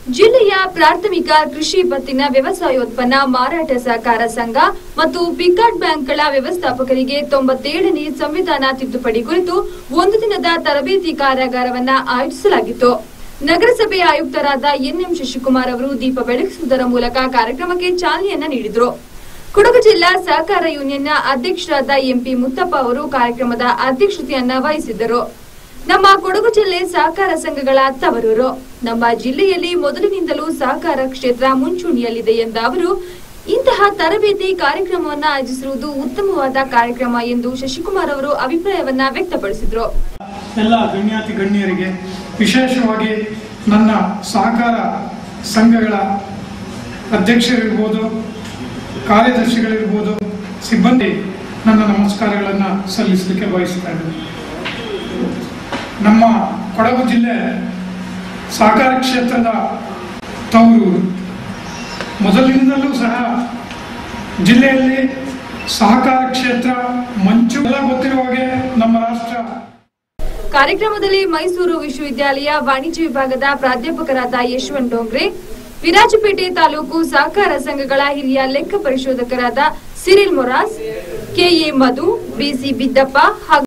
ಜಿಲ್ಲೆಯ ಪ್ರಾಥಮಿಕ ಕೃಷಿ ಪತ್ತಿನ ವ್ಯವಸಾಯೋತ್ಪನ್ನ ಮಾರಾಟ ಸಹಕಾರ ಸಂಘ ಮತ್ತು ಪಿಕಾರ್ಡ್ ಬ್ಯಾಂಕ್ಗಳ ವ್ಯವಸ್ಥಾಪಕರಿಗೆ 97ನೇ ಸಂವಿಧಾನ ತಿದ್ದುಪಡಿ ಕುರಿತು ಒಂದು ದಿನದ ತರಬೇತಿ ಕಾರ್ಯಾಗಾರವನ್ನು ಆಯೋಜಿಸಲಾಗಿತ್ತು. ನಗರಸಭೆ ಆಯುಕ್ತರಾದ ಎನ್ಎಂ ಶಶಿಕುಮಾರ್ ಅವರು ದೀಪ ಬೆಳಗಿಸುವುದರ ಮೂಲಕ ಕಾರ್ಯಕ್ರಮಕ್ಕೆ ಚಾಲನೆಯನ್ನ ನೀಡಿದರು. ಕೊಡಗು ಜಿಲ್ಲಾ ಸಹಕಾರ ಯೂನಿಯನ್ನ ಅಧ್ಯಕ್ಷರಾದ ಎಂಪಿ ಮುತ್ತಪ್ಪ ಅವರು ಕಾರ್ಯಕ್ರಮದ ಅಧ್ಯಕ್ಷತೆಯನ್ನ ವಹಿಸಿದ್ದರು. ನಮ್ಮ ಕೊಡಗು ಜಿಲ್ಲೆ ಸಹಕಾರ ಸಂಘಗಳ ತವರೂರು. ನಮ್ಮ ಜಿಲ್ಲೆಯಲ್ಲಿ ಮೊದಲಿನಿಂದಲೂ ಸಹಕಾರ ಕ್ಷೇತ್ರ ಮುಂಚೂಣಿಯಲ್ಲಿದೆ ಎಂದ ಅವರು, ಇಂತಹ ತರಬೇತಿ ಕಾರ್ಯಕ್ರಮವನ್ನು ಆಯೋಜಿಸಿರುವುದು ಉತ್ತಮವಾದ ಕಾರ್ಯಕ್ರಮ ಎಂದು ಶಶಿಕುಮಾರ್ ಅವರು ಅಭಿಪ್ರಾಯವನ್ನ ವ್ಯಕ್ತಪಡಿಸಿದರು. ಎಲ್ಲ ಗಣ್ಯಾತಿ ಗಣ್ಯರಿಗೆ, ವಿಶೇಷವಾಗಿ ನನ್ನ ಸಹಕಾರ ಸಂಘಗಳ ಅಧ್ಯಕ್ಷರಿರ್ಬೋದು, ಕಾರ್ಯದರ್ಶಿಗಳಿರ್ಬೋದು, ಸಿಬ್ಬಂದಿ ನನ್ನ ನಮಸ್ಕಾರಗಳನ್ನು ಸಲ್ಲಿಸಲಿಕ್ಕೆ ಬಯಸ್ತಾ ಇದ್ದೇನೆ. ನಮ್ಮ ಕೊಡಗು ಜಿಲ್ಲೆ ಸಹಕಾರ ಕ್ಷೇತ್ರದ ತವರು. ಮೊದಲಿನಿಂದಲೂ ಸಹ ಜಿಲ್ಲೆಯಲ್ಲಿ ಸಹಕಾರ ಕ್ಷೇತ್ರ ಮಂಚು ಎಲ್ಲ ಗೊತ್ತಿರುವ ಹಾಗೆ ನಮ್ಮ ರಾಷ್ಟ್ರ. ಕಾರ್ಯಕ್ರಮದಲ್ಲಿ ಮೈಸೂರು ವಿಶ್ವವಿದ್ಯಾಲಯ ವಾಣಿಜ್ಯ ವಿಭಾಗದ ಪ್ರಾಧ್ಯಾಪಕರಾದ ಯಶವಂತ್ ಡೋಂಗ್ರೆ, ವಿರಾಜಪೇಟೆ ತಾಲೂಕು ಸಹಕಾರ ಸಂಘಗಳ ಹಿರಿಯ ಲೆಕ್ಕ ಪರಿಶೋಧಕರಾದ ಸಿರಿಲ್ ಮೊರಾಸ್, ಕೆಎ ಮಧು, ಬಿಸಿ ಬಿದ್ದಪ್ಪ ಹಾಗೂ